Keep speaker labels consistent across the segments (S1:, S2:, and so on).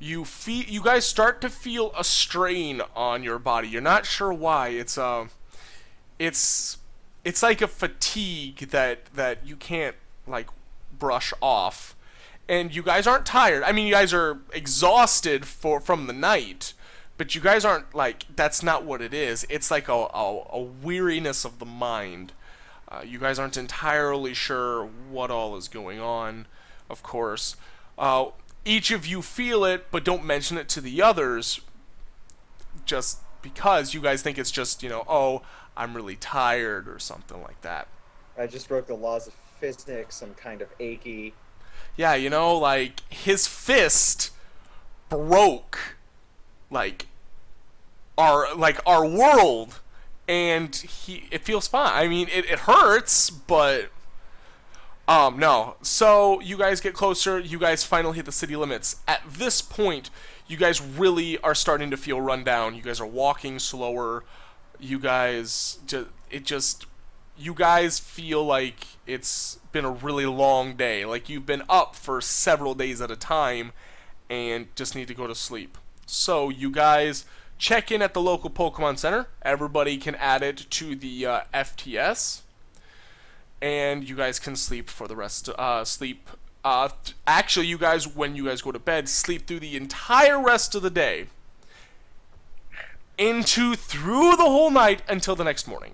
S1: you guys start to feel a strain on your body. You're not sure why. It's like a fatigue that you can't like brush off. And you guys aren't tired. I mean, you guys are exhausted from the night, but you guys aren't like, that's not what it is. It's like a weariness of the mind. You guys aren't entirely sure what all is going on, of course. Each of you feel it, but don't mention it to the others, just because you guys think it's just, oh, I'm really tired or something like that.
S2: I just broke the laws of physics. I'm kind of achy.
S1: Yeah, like, his fist broke, like our world, and it feels fine. I mean, it hurts, but no. So you guys get closer. You guys finally hit the city limits. At this point, you guys really are starting to feel run down. You guys are walking slower. You guys you guys feel like it's been a really long day. Like you've been up for several days at a time and just need to go to sleep. So you guys check in at the local Pokemon Center. Everybody can add it to the FTS. And you guys can sleep for the rest. Actually, you guys, when you guys go to bed, sleep through the entire rest of the day. Through the whole night until the next morning.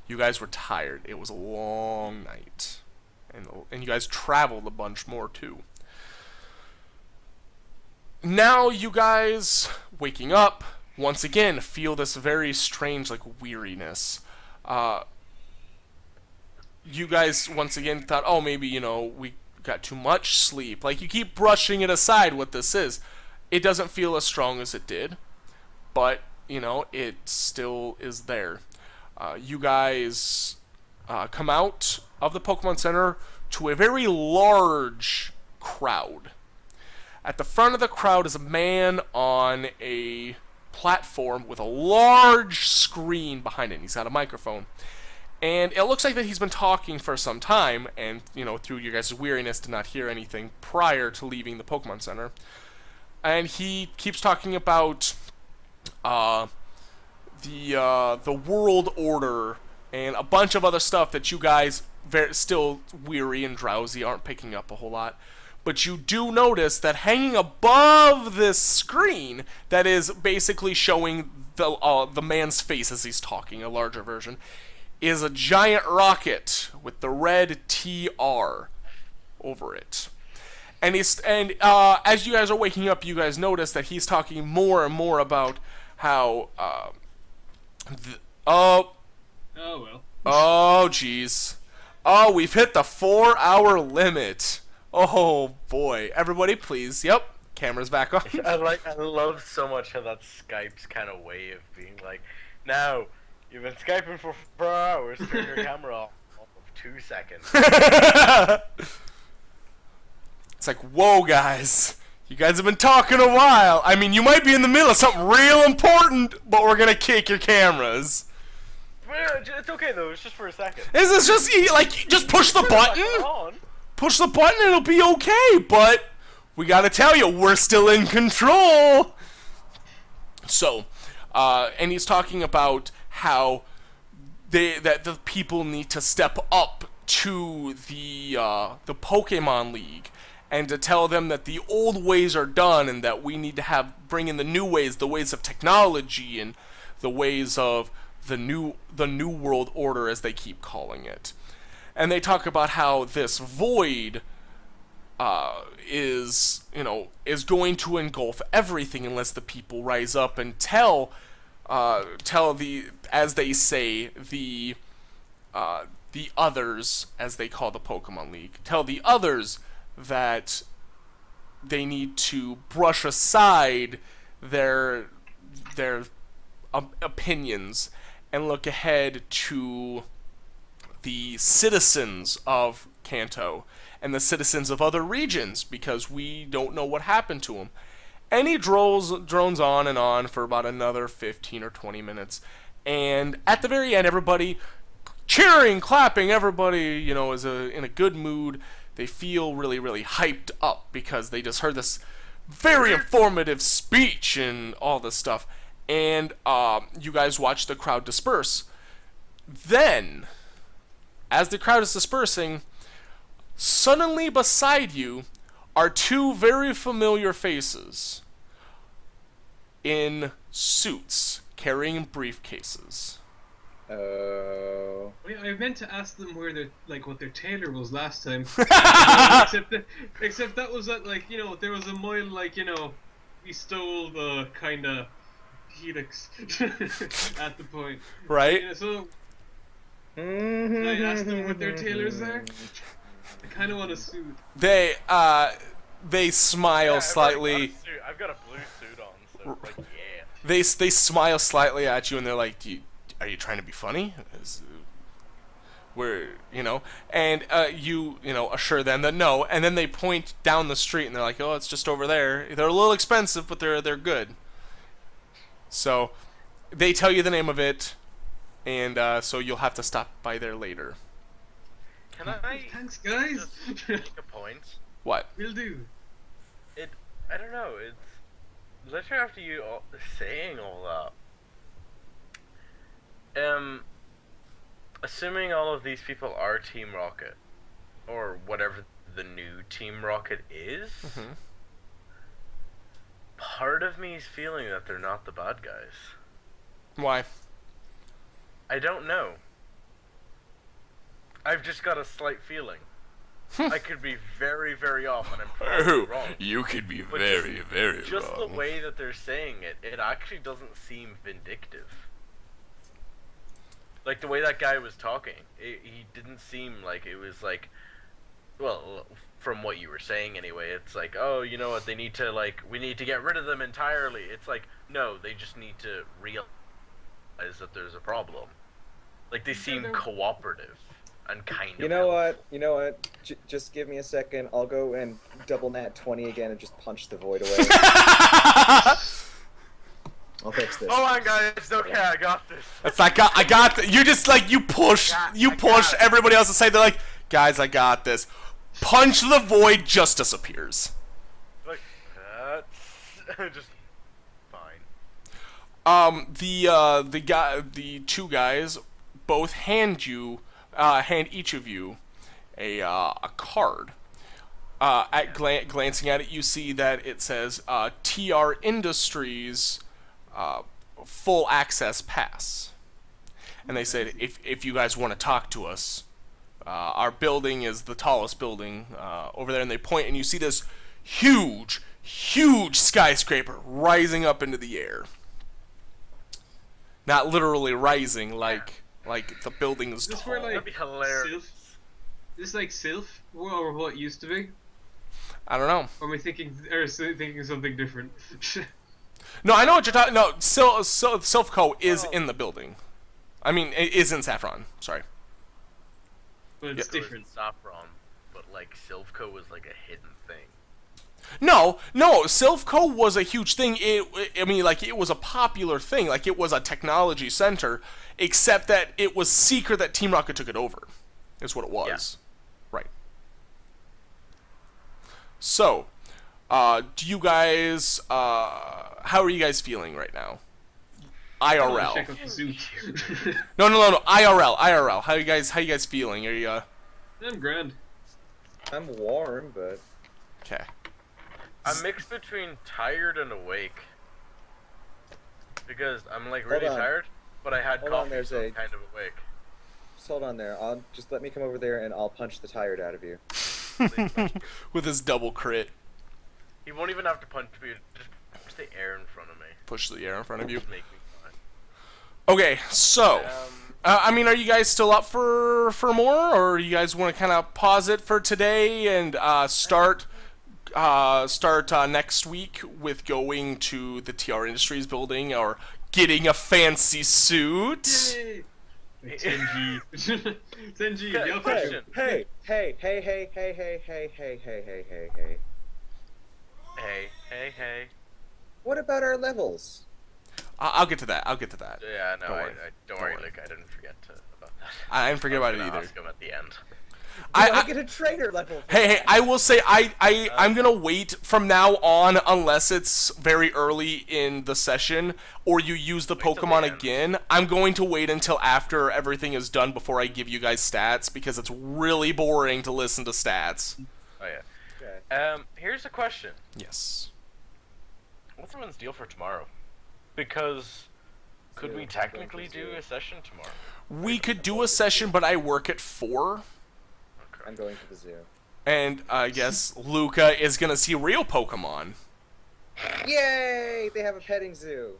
S1: You guys were tired. It was a long night. And you guys traveled a bunch more, too. Now you guys, waking up, once again, feel this very strange, like, weariness. You guys, once again, thought, oh, maybe, we got too much sleep. Like, you keep brushing it aside what this is. It doesn't feel as strong as it did. But, it still is there. You guys come out of the Pokemon Center to a very large crowd. At the front of the crowd is a man on a platform with a large screen behind it. He's got a microphone. And it looks like that he's been talking for some time, and, through your guys' weariness did not hear anything prior to leaving the Pokemon Center. And he keeps talking about the world order and a bunch of other stuff that you guys still weary and drowsy aren't picking up a whole lot. But you do notice that hanging above this screen that is basically showing the man's face as he's talking, a larger version, is a giant rocket with the red TR over it. And as you guys are waking up, you guys notice that he's talking more and more about how
S3: Oh well.
S1: Oh jeez. Oh, we've hit the 4-hour limit. Oh boy. Everybody please. Yep. Camera's back on.
S4: I love so much how that's Skype's kind of way of being like, now you've been Skyping for 4 hours, turn your camera off of 2 seconds.
S1: It's like, whoa guys. You guys have been talking a while. I mean, you might be in the middle of something real important, but we're gonna kick your cameras.
S4: It's okay though, it's just for a second.
S1: Is this just push the button? Push the button and it'll be okay, but we gotta tell you, we're still in control. So, and he's talking about how that the people need to step up to the Pokemon League, and to tell them that the old ways are done, and that we need to bring in the new ways, the ways of technology, and the ways of the new world order, as they keep calling it. And they talk about how this void is going to engulf everything unless the people rise up and tell as they say, the others, as they call the Pokemon League, tell the others that they need to brush aside their opinions and look ahead to the citizens of Kanto and the citizens of other regions, because we don't know what happened to them. And he drones on for about another 15 or 20 minutes. And at the very end, everybody cheering, clapping, everybody, is in a good mood. They feel really, really hyped up because they just heard this very informative speech and all this stuff. And you guys watch the crowd disperse. Then, as the crowd is dispersing, suddenly beside you are two very familiar faces in suits carrying briefcases.
S2: Oh.
S3: Wait, I meant to ask them where their what their tailor was last time. except that was at there was a mile we stole the kind of helix at the point.
S1: Right?
S3: So can I ask them what their tailor's there? I kind of want a suit.
S1: They smile slightly.
S4: I've got a blue suit on, so like yeah.
S1: They smile slightly at you and they're like, are you trying to be funny? And you assure them that no, and then they point down the street and they're like, oh, it's just over there. They're a little expensive, but they're good. So they tell you the name of it, and so you'll have to stop by there later.
S4: Can I
S3: Thanks, guys.
S4: just make a point?
S1: What?
S3: Will do.
S4: I don't know, it's literally after you saying all that. Assuming all of these people are Team Rocket, or whatever the new Team Rocket is, part of me is feeling that they're not the bad guys.
S1: Why?
S4: I don't know. I've just got a slight feeling. I could be very, very off, and I'm probably wrong.
S1: You could be
S4: But
S1: very, very
S4: Just
S1: wrong.
S4: the way that they're saying it, it actually doesn't seem vindictive. Like, the way that guy was talking, he didn't seem like it was like, well, from what you were saying anyway, it's like, oh, you know what, we need to get rid of them entirely. It's like, no, they just need to realize that there's a problem. Like, they seem cooperative and kind of
S2: You know what? Just give me a second. I'll go and double nat 20 again and just punch the void away. I'll fix this.
S4: Hold on, guys. Okay, I got this.
S1: It's like I got you just like you push everybody else aside. They're like, guys, I got this. Punch the void, just disappears.
S4: Like, that's just fine.
S1: The two guys both hand each of you a card. Glancing at it, you see that it says TR Industries full access pass. And they said, if you guys want to talk to us, our building is the tallest building over there. And they point, and you see this huge skyscraper rising up into the air. Not literally rising, like the building is
S3: This
S1: tall.
S3: where,
S4: That'd be hilarious.
S3: This is like Sylph, or what used to be.
S1: I don't know.
S3: Or am I thinking something different?
S1: No, I know what you're talking. No, Sylphco is in the building. I mean, it is in Saffron. Sorry.
S3: But it's different.
S4: Saffron, but like Sylphco was like a hidden thing.
S1: No, Sylphco was a huge thing. It was a popular thing. Like, it was a technology center, except that it was secret that Team Rocket took it over. Is what it was. Yeah. Right. So, do you guys, how are you guys feeling right now? IRL.
S3: Check out the suit.
S1: No. IRL. How you guys feeling? Are you?
S3: I'm grand.
S2: I'm warm, but
S1: Okay.
S4: I'm mixed between tired and awake. Because I'm like really tired, but I had coffee, so I'm kind of awake.
S2: just hold on there. Just let me come over there and I'll punch the tired out of you.
S1: With his double crit.
S4: He won't even have to punch me. Just push the air in front of me.
S1: Push the air in front of you.
S4: Just make me fine.
S1: Okay, so I mean, are you guys still up for more, or you guys want to kind of pause it for today and start next week with going to the TR Industries building or getting a fancy suit?
S3: Yay! 10G. 10G,
S4: Yeah,
S3: the
S4: question.
S2: Hey.
S4: Hey.
S2: What about our levels?
S1: I'll get to that.
S4: Yeah, no,
S1: Don't worry.
S4: don't worry. Like, I didn't forget about that.
S1: I didn't forget about it
S4: I was
S1: either.
S4: gonna ask him at the end.
S2: I get a trainer level.
S1: Hey, I will say I'm gonna wait from now on unless it's very early in the session or you use the
S4: till the
S1: Pokemon
S4: end.
S1: again. I'm going to wait until after everything is done before I give you guys stats because it's really boring to listen to stats.
S4: Oh yeah.
S2: Okay.
S4: Here's a question.
S1: Yes.
S4: What's everyone's deal for tomorrow? Because could
S2: Zoo.
S4: we
S2: I'm
S4: technically
S2: going to
S4: do
S2: zoo.
S4: a session tomorrow?
S1: We could do a session, but I work at 4.
S4: Okay.
S2: I'm going to the zoo.
S1: And I guess Luca is gonna see real Pokemon.
S2: Yay! They have a petting zoo.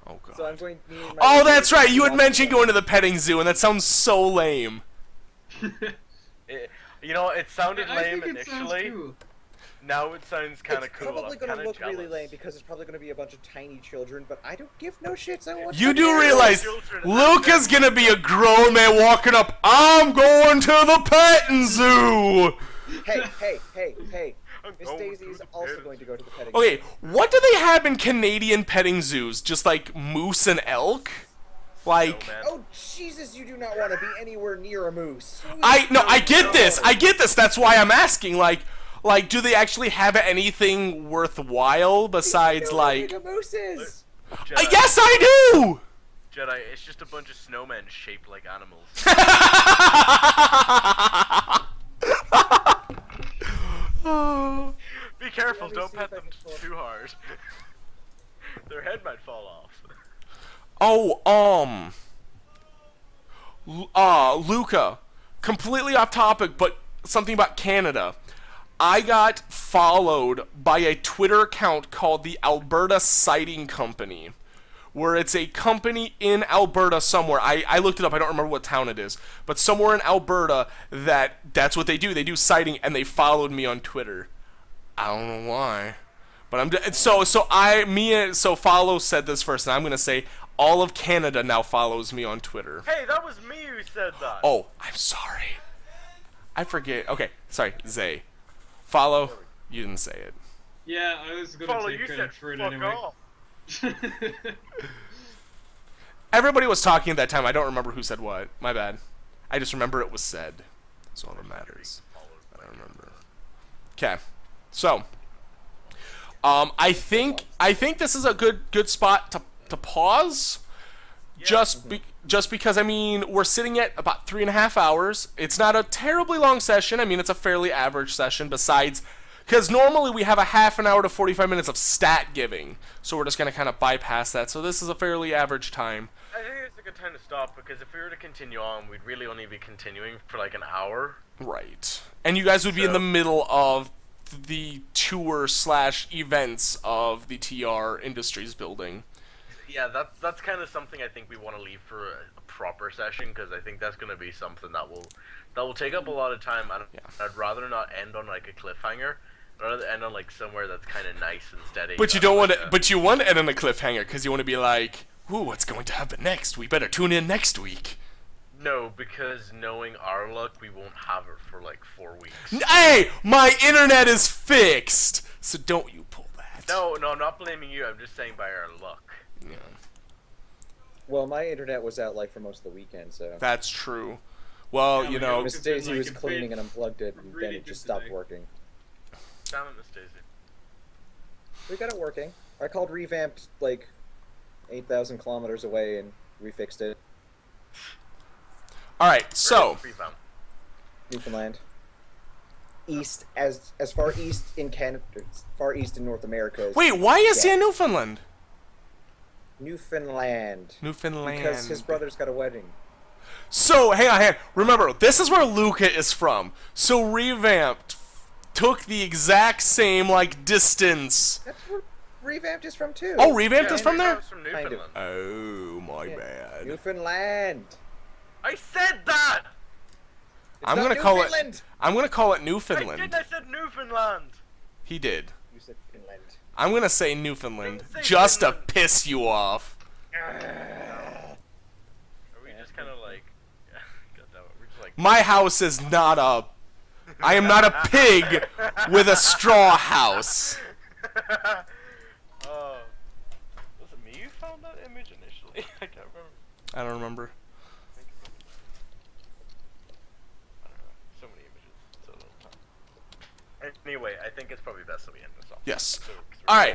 S1: Oh god.
S2: So I'm going to need my
S1: Oh, that's right. You had mentioned going to the petting zoo, and that sounds so lame.
S4: You know, it sounded
S3: I
S4: lame
S3: think it sounds
S4: initially.
S3: cool.
S4: Now it sounds kind of
S2: It's
S4: cool.
S2: probably
S4: I'm
S2: going to
S4: kinda
S2: look
S4: jealous.
S2: really lame because it's probably going to be a bunch of tiny children, but I don't give no shits. I want
S1: You
S2: to
S1: do
S2: be
S1: realize
S4: children
S1: Luca's
S4: and
S1: gonna be a grown man walking up. I'm going to the petting zoo.
S2: Hey.
S4: I'm
S2: Miss
S4: going
S2: Daisy
S4: to
S2: is
S4: the
S2: also
S4: petting
S2: going to
S4: zoo.
S2: go to the petting
S1: Okay,
S2: zoo.
S1: what do they have in Canadian petting zoos? Just like moose and elk? Like,
S4: No, man.
S2: Oh, Jesus, you do not want to be anywhere near a moose.
S1: I get this. I get this. That's why I'm asking. Like, do they actually have anything worthwhile besides
S2: You know
S1: like?
S2: how big a moose is.
S4: Jedi,
S1: Yes, I do.
S4: Jedi, it's just a bunch of snowmen shaped like animals. Be careful,
S2: Let me
S4: don't
S2: see
S4: pet
S2: if I
S4: them
S2: can pull up-
S4: too hard. Their head might fall off.
S1: Oh, Luca, completely off topic, but something about Canada. I got followed by a Twitter account called the Alberta Sighting Company, where it's a company in Alberta somewhere. I looked it up. I don't remember what town it is, but somewhere in Alberta that's what they do. They do sighting, and they followed me on Twitter. I don't know why, but so Follow said this first, and I'm gonna say all of Canada now follows me on Twitter.
S4: Hey, that was me who said that.
S1: Oh, I'm sorry. I forget. Okay, sorry, Zay. Follow. You didn't say it.
S3: Yeah, I was gonna
S4: Follow,
S3: take
S4: you
S3: credit
S4: said
S3: for it
S4: fuck
S3: anyway.
S4: off.
S1: Everybody was talking at that time. I don't remember who said what. My bad. I just remember it was said. That's all that matters. I don't remember. Okay. So, I think this is a good spot to pause. Just because, I mean, we're sitting at about 3.5 hours. It's not a terribly long session. I mean, it's a fairly average session. Besides, because normally we have a half an hour to 45 minutes of stat giving, so we're just gonna kind of bypass that. So this is a fairly average time.
S4: I think it's a good time to stop because if we were to continue on, we'd really only be continuing for like an hour.
S1: Right. And you guys would be in
S4: So-
S1: the middle of the tour/events of the TR Industries building.
S4: Yeah, that's kind of something I think we want to leave for a proper session because I think that's going to be something that will take up a lot of time. And
S1: Yeah.
S4: I'd rather not end on like a cliffhanger. I'd rather end on like somewhere that's kind of nice and steady.
S1: But you don't want to. But you want to end on a cliffhanger because you want to be like, "Ooh, what's going to happen next? We better tune in next week."
S4: No, because knowing our luck, we won't have it for like 4 weeks.
S1: Hey, my internet is fixed, so don't you pull that.
S4: No, I'm not blaming you. I'm just saying by our luck.
S1: Yeah,
S2: Well, my internet was out like for most of the weekend, so.
S1: that's true. Well,
S3: Yeah,
S1: you
S3: but
S1: know,
S2: Miss
S3: It's been,
S2: Daisy
S3: like,
S2: was
S3: a bit
S2: cleaning and unplugged it, and then
S3: really
S2: it just
S3: good
S2: stopped
S3: today.
S2: working.
S4: Damn it, Miss Daisy.
S2: We got it working. I called revamped like 8,000 kilometers away and we fixed it.
S1: all right. So,
S4: Revamp.
S2: Newfoundland. East, as far east in Canada, far east in North America. As
S1: wait, why is he
S2: Yeah.
S1: in Newfoundland?
S2: Newfoundland.
S1: Newfoundland.
S2: Because his brother's got a wedding.
S1: So, hang on. Remember, this is where Luca is from. So, Revamped took the exact same, like, distance.
S2: That's where revamped is from too.
S1: Oh, Revamped
S4: Yeah,
S1: is from there?
S4: Revamp's from
S2: Kind of.
S4: Newfoundland.
S1: Oh, my
S2: Yeah.
S1: bad.
S2: Newfoundland.
S4: I said that!
S2: It's
S1: I'm
S2: not
S1: gonna call
S2: Newfoundland.
S1: it. I'm gonna call it
S4: I
S1: Newfoundland.
S4: said Newfoundland!
S1: He did.
S2: You said Finland.
S1: I'm gonna say Newfoundland
S4: Don't say
S1: just to
S4: Finland.
S1: piss you off.
S4: Are we just kind of like... God damn it, we're just like...
S1: My house is not a. I am not a pig with a straw house.
S4: Oh. Was it me who found that image initially? I can't remember.
S1: I don't remember.
S4: I don't know. So many images. Anyway, I think it's probably best that we end this off.
S1: Yes.
S4: So,
S1: All right.